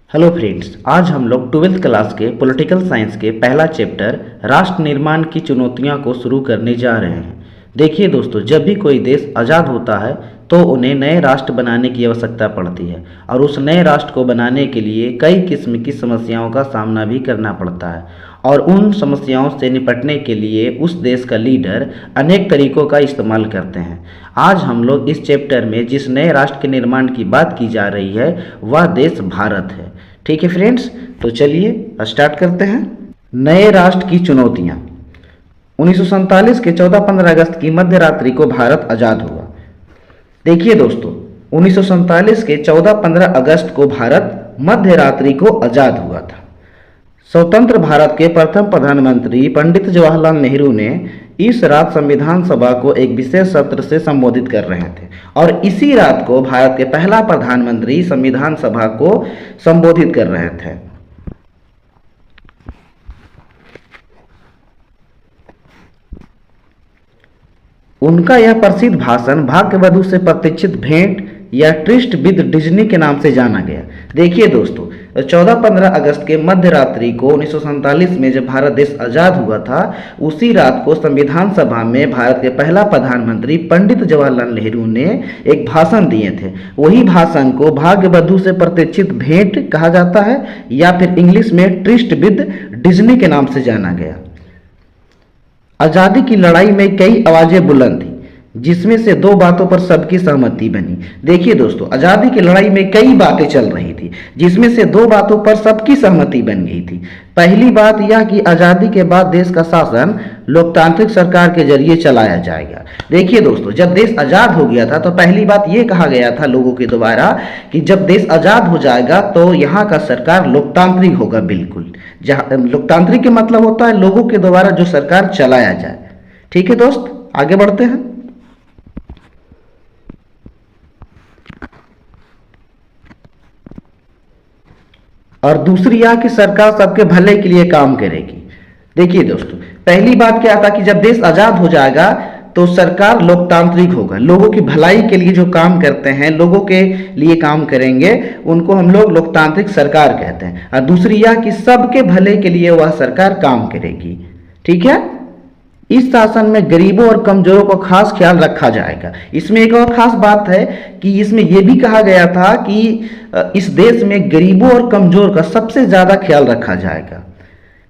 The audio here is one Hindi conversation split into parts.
हेलो फ्रेंड्स, आज हम लोग 12th क्लास के पॉलिटिकल साइंस के पहला चैप्टर राष्ट्र निर्माण की चुनौतियां को शुरू करने जा रहे हैं। देखिए दोस्तों, जब भी कोई देश आज़ाद होता है तो उन्हें नए राष्ट्र बनाने की आवश्यकता पड़ती है और उस नए राष्ट्र को बनाने के लिए कई किस्म की समस्याओं का सामना भी करना पड़ता है और उन समस्याओं से निपटने के लिए उस देश का लीडर अनेक तरीकों का इस्तेमाल करते हैं। आज हम लोग इस चैप्टर में जिस नए राष्ट्र के निर्माण की बात की जा रही है वह देश भारत है। ठीक है फ्रेंड्स, तो चलिए स्टार्ट करते हैं। नए राष्ट्र की चुनौतियां। 1947 के 14-15 अगस्त की मध्य रात्रि को भारत आज़ाद हुआ। देखिए दोस्तों, 1947 के 14-15 अगस्त को भारत मध्य रात्रि को आज़ाद हुआ था। स्वतंत्र भारत के प्रथम प्रधानमंत्री पंडित जवाहरलाल नेहरू ने इस रात संविधान सभा को एक विशेष सत्र से संबोधित कर रहे थे और इसी रात को भारत के पहला प्रधानमंत्री संविधान सभा को संबोधित कर रहे थे। उनका यह प्रसिद्ध भाषण भाग्यवधु से प्रतीक्षित भेंट या ट्रिस्ट विद डिज्नी के नाम से जाना गया। देखिए दोस्तों, 14-15 अगस्त के मध्य रात्रि को 1947 में जब भारत देश आज़ाद हुआ था, उसी रात को संविधान सभा में भारत के पहला प्रधानमंत्री पंडित जवाहरलाल नेहरू ने एक भाषण दिए थे। वही भाषण को भाग्यवधु से प्रतीक्षित भेंट कहा जाता है या फिर इंग्लिश में ट्रिस्ट विद डिज्नी के नाम से जाना गया। आज़ादी की लड़ाई में कई आवाज़ें बुलंद थी, जिसमें से दो बातों पर सबकी सहमति बनी। देखिए दोस्तों, आज़ादी की लड़ाई में कई बातें चल रही थी, जिसमें से दो बातों पर सबकी सहमति बन गई थी। पहली बात यह कि आज़ादी के बाद देश का शासन लोकतांत्रिक सरकार के जरिए चलाया जाएगा। देखिए दोस्तों, जब देश आज़ाद हो गया था तो पहली बात ये कहा गया था लोगों के द्वारा कि जब देश आज़ाद हो जाएगा तो यहाँ का सरकार लोकतांत्रिक होगा। बिल्कुल, जहाँ लोकतांत्रिक के मतलब होता है लोगों के द्वारा जो सरकार चलाया जाए। ठीक है दोस्त, आगे बढ़ते हैं। और दूसरी यह कि सरकार सबके भले के लिए काम करेगी। देखिए दोस्तों, पहली बात क्या था कि जब देश आज़ाद हो जाएगा तो सरकार लोकतांत्रिक होगा, लोगों की भलाई के लिए जो काम करते हैं, लोगों के लिए काम करेंगे, उनको हम लोग लोकतांत्रिक सरकार कहते हैं। और दूसरी यह कि सबके भले के लिए वह सरकार काम करेगी। ठीक है, इस शासन में गरीबों और कमजोरों को खास ख्याल रखा जाएगा। इसमें एक और खास बात है कि इसमें यह भी कहा गया था कि इस देश में गरीबों और कमजोर का सबसे ज्यादा ख्याल रखा जाएगा।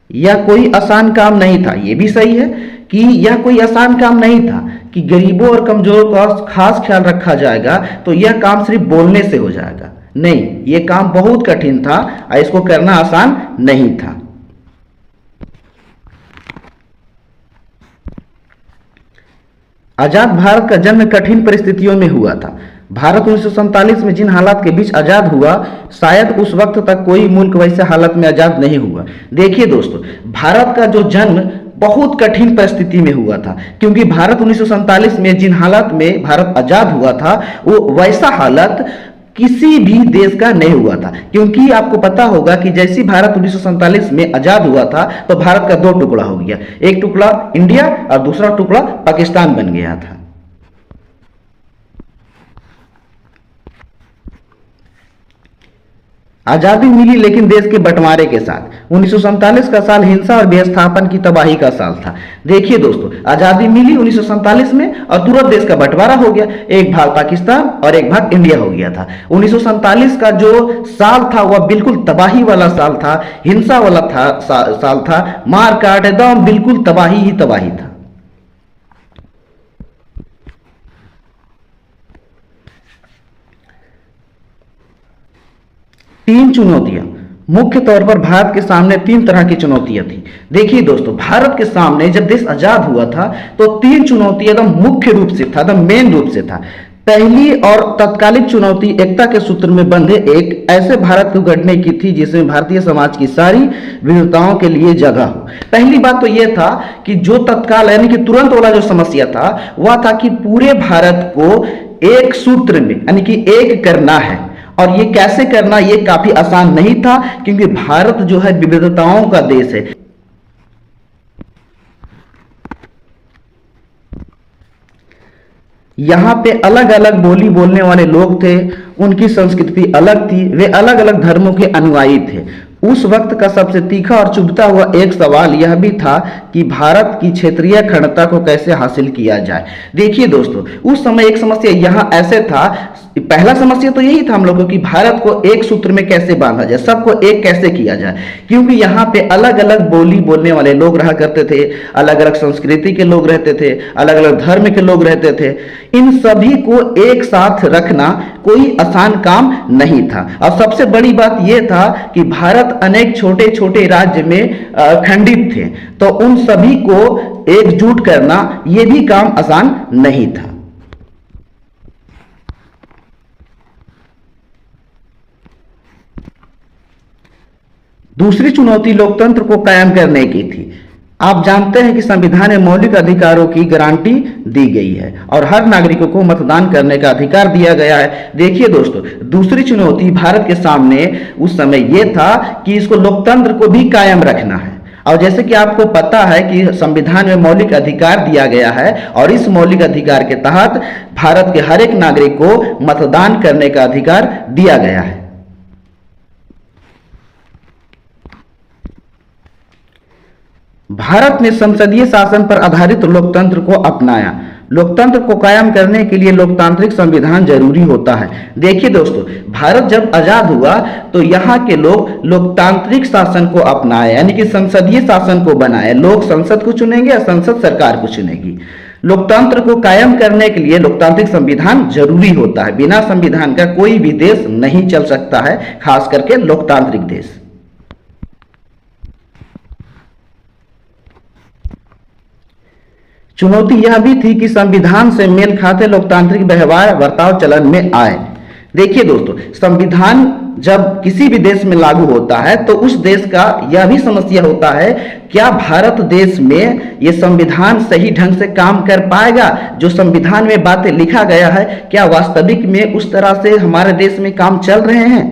यह कोई आसान काम नहीं था। यह भी सही है कि यह कोई आसान काम नहीं था कि गरीबों और कमजोरों का खास ख्याल रखा जाएगा, तो यह काम सिर्फ बोलने से हो जाएगा। नहीं, यह काम बहुत कठिन था और इसको करना आसान नहीं था। आजाद भारत का जन्म कठिन परिस्थितियों में हुआ था। भारत 1947 में जिन हालात के बीच आजाद हुआ, शायद उस वक्त तक कोई मुल्क वैसे हालत में आजाद नहीं हुआ। देखिए दोस्तों, भारत का जो जन्म बहुत कठिन परिस्थिति में हुआ था, क्योंकि भारत 1947 में जिन हालात में भारत आजाद हुआ था वो वैसा हालत किसी भी देश का नहीं हुआ था। क्योंकि आपको पता होगा कि जैसे भारत 1947 में आजाद हुआ था तो भारत का दो टुकड़ा हो गया, एक टुकड़ा इंडिया और दूसरा टुकड़ा पाकिस्तान बन गया था। आजादी मिली लेकिन देश के बंटवारे के साथ। 1947 का साल हिंसा और विस्थापन की तबाही का साल था। देखिए दोस्तों, आजादी मिली 1947 में और तुरंत देश का बंटवारा हो गया, एक भाग पाकिस्तान और एक भाग इंडिया हो गया था। 1947 का जो साल था वह बिल्कुल तबाही वाला साल था, हिंसा वाला साल था, मार काट एकदम बिल्कुल तबाही ही तबाही था। तीन चुनौतियां मुख्य तौर पर भारत के सामने तीन तरह की चुनौतियां थी। देखिए दोस्तों, भारत के सामने जब देश आजाद हुआ था तो तीन चुनौतियां एकदम मुख्य रूप से था, एकदम मेन रूप से था। पहली और तत्कालिक चुनौती एकता के सूत्र में बंधे एक ऐसे भारत को गढ़ने की थी जिसमें भारतीय समाज की सारी विविधताओं के लिए जगह हो। पहली बात तो यह था कि जो तत्काल यानी कि तुरंत वाला जो समस्या था वह था कि पूरे भारत को एक सूत्र में यानी कि एक करना है। और ये कैसे करना, ये काफी आसान नहीं था, क्योंकि भारत जो है विविधताओं का देश है। यहाँ पे अलग अलग बोली बोलने वाले लोग थे, उनकी संस्कृति अलग थी, वे अलग अलग धर्मों के अनुयायी थे। उस वक्त का सबसे तीखा और चुभता हुआ एक सवाल यह भी था कि भारत की क्षेत्रीय अखंडता को कैसे हासिल किया जाए। देखिए दोस्तों, उस समय एक समस्या यहाँ ऐसे था, पहला समस्या तो यही था हम लोगों की, भारत को एक सूत्र में कैसे बांधा जाए, सबको एक कैसे किया जाए, क्योंकि यहाँ पे अलग अलग बोली बोलने वाले लोग रहा करते थे, अलग अलग संस्कृति के लोग रहते थे, अलग अलग धर्म के लोग रहते थे। इन सभी को एक साथ रखना कोई आसान काम नहीं था। और सबसे बड़ी बात यह था कि भारत अनेक छोटे छोटे राज्य में खंडित थे, तो उन सभी को एकजुट करना यह भी काम आसान नहीं था। दूसरी चुनौती लोकतंत्र को कायम करने की थी। आप जानते हैं कि संविधान में मौलिक अधिकारों की गारंटी दी गई है और हर नागरिकों को मतदान करने का अधिकार दिया गया है। देखिए दोस्तों, दूसरी चुनौती भारत के सामने उस समय यह था कि इसको लोकतंत्र को भी कायम रखना है। और जैसे कि आपको पता है कि संविधान में मौलिक अधिकार दिया गया है और इस मौलिक अधिकार के तहत भारत के हर एक नागरिक को मतदान करने का अधिकार दिया गया है। भारत ने संसदीय शासन पर आधारित लोकतंत्र को अपनाया। लोकतंत्र को कायम करने के लिए लोकतांत्रिक संविधान जरूरी होता है। देखिए दोस्तों, भारत जब आजाद हुआ तो यहाँ के लोग लोकतांत्रिक शासन को अपनाए, यानी कि संसदीय शासन को बनाए। लोग संसद को चुनेंगे और संसद सरकार को चुनेगी। लोकतंत्र को कायम करने के लिए लोकतांत्रिक संविधान जरूरी होता है। बिना संविधान का कोई भी देश नहीं चल सकता है, खास करके लोकतांत्रिक देश। चुनौती यह भी थी कि संविधान से मेल खाते लोकतांत्रिक व्यवहार बर्ताव चलन में आए। देखिए दोस्तों, संविधान जब किसी भी देश में लागू होता है तो उस देश का यह भी समस्या होता है, क्या भारत देश में यह संविधान सही ढंग से काम कर पाएगा? जो संविधान में बातें लिखा गया है, क्या वास्तविक में उस तरह से हमारे देश में काम चल रहे हैं?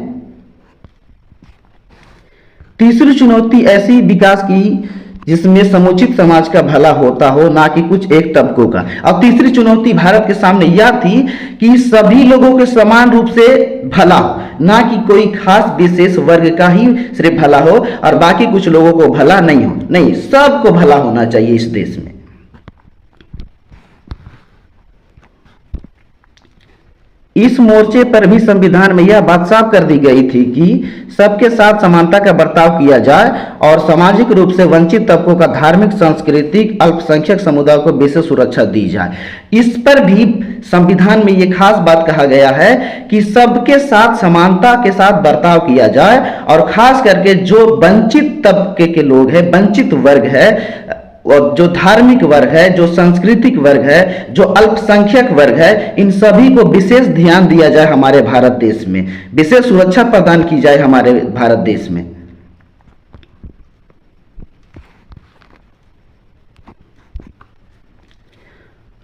तीसरी चुनौती ऐसी विकास की जिसमें समुचित समाज का भला होता हो, ना कि कुछ एक तबकों का। अब तीसरी चुनौती भारत के सामने यह थी कि सभी लोगों के समान रूप से भला हो, ना कि कोई खास विशेष वर्ग का ही सिर्फ भला हो और बाकी कुछ लोगों को भला नहीं हो। नहीं, सबको भला होना चाहिए इस देश में। इस मोर्चे पर भी संविधान में यह बात साफ कर दी गई थी कि सबके साथ समानता का बर्ताव किया जाए और सामाजिक रूप से वंचित तबकों का धार्मिक, सांस्कृतिक, अल्पसंख्यक समुदाय को विशेष सुरक्षा दी जाए। इस पर भी संविधान में यह खास बात कहा गया है कि सबके साथ समानता के साथ बर्ताव किया जाए और खास करके जो वंचित तबके के लोग हैं, वंचित वर्ग है, और जो धार्मिक वर्ग है, जो सांस्कृतिक वर्ग है, जो अल्पसंख्यक वर्ग है, इन सभी को विशेष ध्यान दिया जाए। हमारे भारत देश में विशेष सुरक्षा प्रदान की जाए हमारे भारत देश में।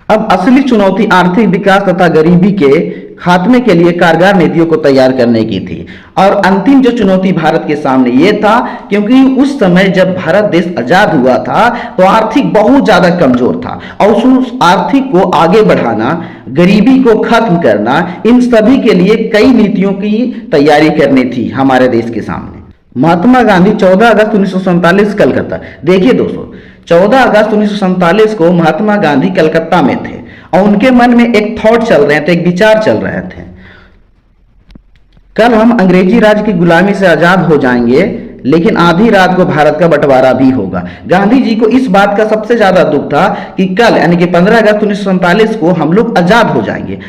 अब असली चुनौती आर्थिक विकास तथा गरीबी के खात्मे के लिए कारगर नीतियों को तैयार करने की थी। और अंतिम जो चुनौती भारत के सामने ये था, क्योंकि उस समय जब भारत देश आजाद हुआ था तो आर्थिक बहुत ज्यादा कमजोर था और उस आर्थिक को आगे बढ़ाना, गरीबी को खत्म करना, इन सभी के लिए कई नीतियों की तैयारी करनी थी हमारे देश के सामने। महात्मा गांधी 14 अगस्त 1947 कलकत्ता। देखिए दोस्तों, 14 अगस्त 1947 को महात्मा गांधी कलकत्ता में थे और उनके मन में एक थॉट चल रहे थे, एक विचार चल रहे थे, कल हम अंग्रेजी राज की गुलामी से आजाद हो जाएंगे, लेकिन आधी रात को भारत का बंटवारा भी होगा। गांधी जी को इस बात का सबसे ज्यादा दुख था कि कल यानी कि 15 अगस्त 1947 को हम लोग आजाद हो जाएंगे।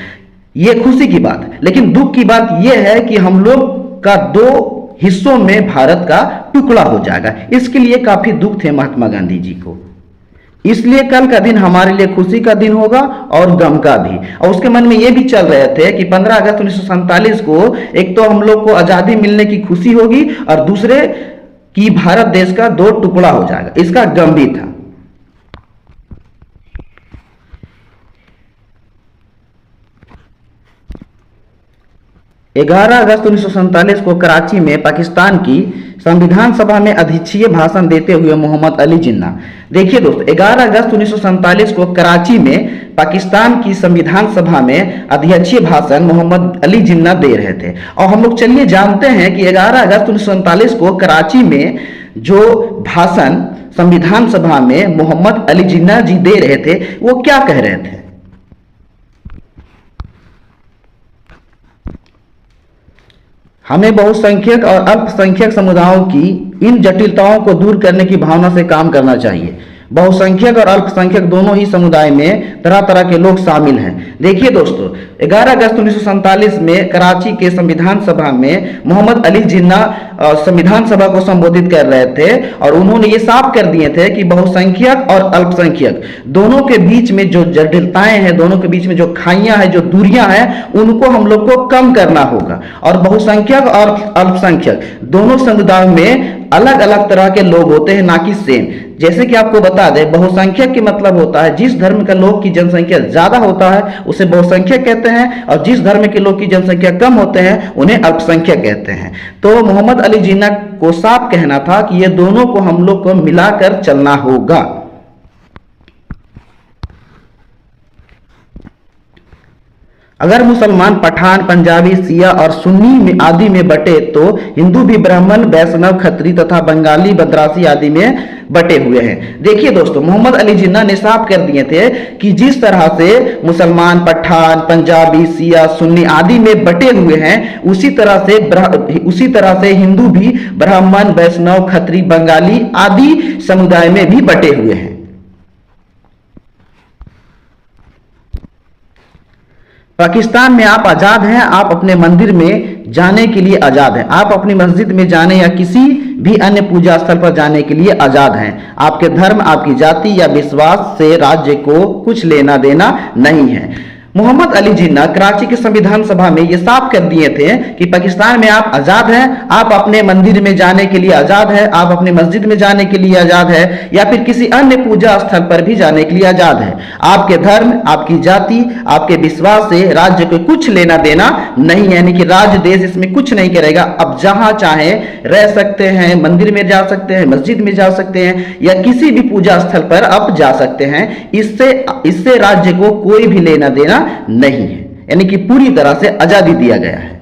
ये खुशी की बात है, लेकिन दुख की बात यह है कि हम लोग का 2 हिस्सों में भारत का टुकड़ा हो जाएगा। इसके लिए काफी दुख थे महात्मा गांधी जी को। इसलिए कल का दिन हमारे लिए खुशी का दिन होगा और गम का भी। और उसके मन में यह भी चल रहे थे कि 15 अगस्त 1947 को एक तो हम लोग को आजादी मिलने की खुशी होगी और दूसरे कि भारत देश का 2 टुकड़ा हो जाएगा, इसका गम भी था। 11 अगस्त 1947 को कराची में पाकिस्तान की संविधान सभा में अध्यक्षीय भाषण देते हुए मोहम्मद अली जिन्ना, देखिए दोस्तों 11 अगस्त 1947 को कराची में पाकिस्तान की संविधान सभा में अध्यक्षीय भाषण मोहम्मद अली जिन्ना दे रहे थे। और हम लोग चलिए जानते हैं कि 11 अगस्त 1947 को कराची में जो भाषण संविधान सभा में मोहम्मद अली जिन्ना जी दे रहे थे वो क्या कह रहे थे। हमें बहुसंख्यक और अल्पसंख्यक समुदायों की इन जटिलताओं को दूर करने की भावना से काम करना चाहिए। बहुसंख्यक और अल्पसंख्यक दोनों ही समुदाय में तरह तरह के लोग शामिल हैं। देखिए दोस्तों 11 अगस्त 1947 में कराची के संविधान सभा में मोहम्मद अली जिन्ना संविधान सभा को संबोधित कर रहे थे और उन्होंने ये साफ कर दिए थे कि बहुसंख्यक और अल्पसंख्यक दोनों के बीच में जो जटिलताएं हैं, दोनों के बीच में जो खाइयां हैं, जो दूरियां हैं, उनको हम लोग को कम करना होगा। और बहुसंख्यक और अल्पसंख्यक दोनों समुदायों में अलग अलग तरह के लोग होते हैं, ना कि सेम। जैसे कि आपको बता दें, बहुसंख्यक के मतलब होता है जिस धर्म का लोग की जनसंख्या ज्यादा होता है उसे बहुसंख्यक कहते हैं, और जिस धर्म के लोग की जनसंख्या कम होते हैं उन्हें अल्पसंख्यक कहते हैं। तो मोहम्मद अली जिन्ना को साफ कहना था कि ये दोनों को हम लोग को मिलाकर चलना होगा। अगर मुसलमान पठान, पंजाबी, सिया और सुन्नी में आदि में बटे तो हिंदू भी ब्राह्मण, वैष्णव, खत्री तथा बंगाली, मद्रासी आदि में बटे हुए हैं। देखिए दोस्तों मोहम्मद अली जिन्ना ने साफ कर दिए थे कि जिस तरह से मुसलमान पठान, पंजाबी, सिया, सुन्नी आदि में बटे हुए हैं उसी तरह से हिंदू भी ब्राह्मण, वैष्णव, खत्री, बंगाली आदि समुदाय में भी बटे हुए हैं। पाकिस्तान में आप आजाद हैं, आप अपने मंदिर में जाने के लिए आजाद हैं, आप अपनी मस्जिद में जाने या किसी भी अन्य पूजा स्थल पर जाने के लिए आजाद हैं। आपके धर्म, आपकी जाति या विश्वास से राज्य को कुछ लेना देना नहीं है। मोहम्मद अली जिन्ना कराची के संविधान सभा में ये साफ कर दिए थे कि पाकिस्तान में आप आजाद हैं, आप अपने मंदिर में जाने के लिए आजाद हैं, आप अपने मस्जिद में जाने के लिए आजाद है या फिर किसी अन्य पूजा स्थल पर भी जाने के लिए आजाद है। आपके धर्म, आपकी जाति, आपके विश्वास से राज्य को कुछ लेना देना नहीं है, यानी कि राज्य देश इसमें कुछ नहीं करेगा। अब जहां चाहे रह सकते हैं, मंदिर में जा सकते हैं, मस्जिद में जा सकते हैं या किसी भी पूजा स्थल पर आप जा सकते हैं। इससे राज्य को कोई भी लेना देना नहीं है, यानी कि पूरी तरह से आजादी दिया गया है।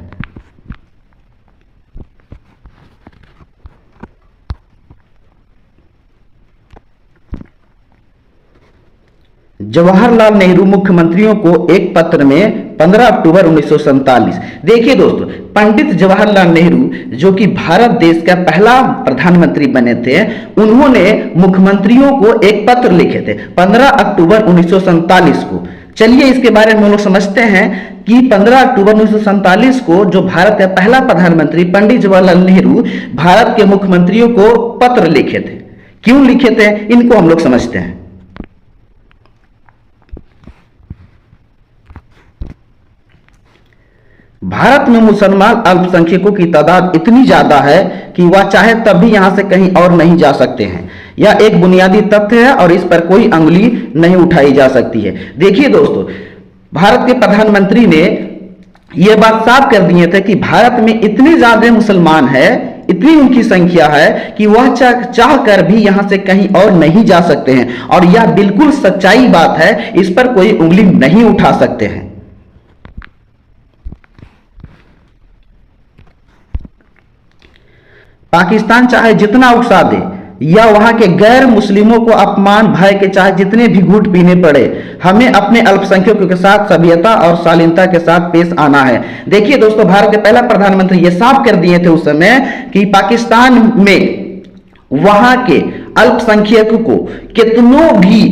जवाहरलाल नेहरू मुख्यमंत्रियों को एक पत्र में 15 अक्टूबर 1947। देखिए दोस्तों पंडित जवाहरलाल नेहरू जो कि भारत देश का पहला प्रधानमंत्री बने थे, उन्होंने मुख्यमंत्रियों को एक पत्र लिखे थे 15 अक्टूबर 1947 को। चलिए इसके बारे में हम लोग समझते हैं कि 15 अक्टूबर 1947 को जो भारत का पहला प्रधानमंत्री पंडित जवाहरलाल नेहरू भारत के मुख्यमंत्रियों को पत्र लिखे थे। क्यों लिखे थे इनको हम लोग समझते हैं। भारत में मुसलमान अल्पसंख्यकों की तादाद इतनी ज्यादा है कि वह चाहे तब भी यहां से कहीं और नहीं जा सकते हैं। यह एक बुनियादी तथ्य है और इस पर कोई अंगुली नहीं उठाई जा सकती है। देखिए दोस्तों भारत के प्रधानमंत्री ने यह बात साफ कर दिए थे कि भारत में इतने ज्यादा मुसलमान है, इतनी उनकी संख्या है कि वह चाह कर भी यहां से कहीं और नहीं जा सकते हैं, और यह बिल्कुल सच्चाई बात है, इस पर कोई उंगली नहीं उठा सकते हैं। पाकिस्तान चाहे जितना उकसा दे या वहां के गैर मुस्लिमों को अपमान भय के चाहे जितने भी घूंट पीने पड़े, हमें अपने अल्पसंख्यकों के साथ सभ्यता और शालीनता के साथ पेश आना है। देखिए दोस्तों भारत के पहला प्रधानमंत्री ये साफ कर दिए थे उस समय कि पाकिस्तान में वहां के अल्पसंख्यकों को कितनों भी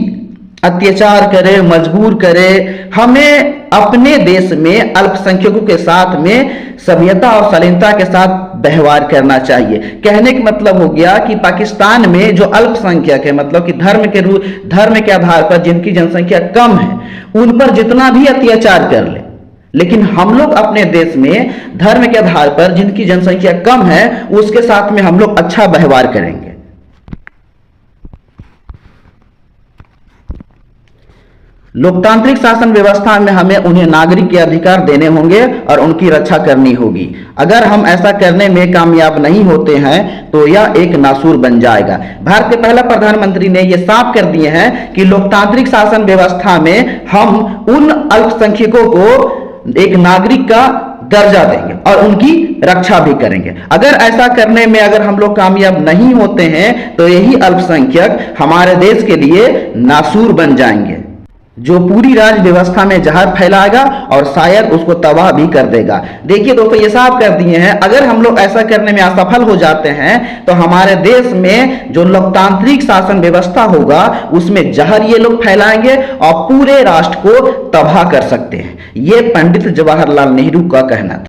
अत्याचार करे, मजबूर करे, हमें अपने देश में अल्पसंख्यकों के साथ में सभ्यता और शालीनता के साथ व्यवहार करना चाहिए। कहने का मतलब हो गया कि पाकिस्तान में जो अल्पसंख्यक है, मतलब कि धर्म के आधार पर जिनकी जनसंख्या कम है, उन पर जितना भी अत्याचार कर ले, लेकिन हम लोग अपने देश में धर्म के आधार पर जिनकी जनसंख्या कम है उसके साथ में हम लोग अच्छा व्यवहार करेंगे। लोकतांत्रिक शासन व्यवस्था में हमें उन्हें नागरिक के अधिकार देने होंगे और उनकी रक्षा करनी होगी। अगर हम ऐसा करने में कामयाब नहीं होते हैं तो यह एक नासूर बन जाएगा। भारत के पहला प्रधानमंत्री ने यह साफ कर दिए हैं कि लोकतांत्रिक शासन व्यवस्था में हम उन अल्पसंख्यकों को एक नागरिक का दर्जा देंगे और उनकी रक्षा भी करेंगे। अगर ऐसा करने में अगर हम लोग कामयाब नहीं होते हैं तो यही अल्पसंख्यक हमारे देश के लिए नासूर बन जाएंगे, जो पूरी राज्य व्यवस्था में जहर फैलाएगा और शायद उसको तबाह भी कर देगा। देखिए दोस्तों, ये साफ कर दिए हैं, अगर हम लोग ऐसा करने में असफल हो जाते हैं तो हमारे देश में जो लोकतांत्रिक शासन व्यवस्था होगा उसमें जहर ये लोग फैलाएंगे और पूरे राष्ट्र को तबाह कर सकते हैं। ये पंडित जवाहरलाल नेहरू का कहना था।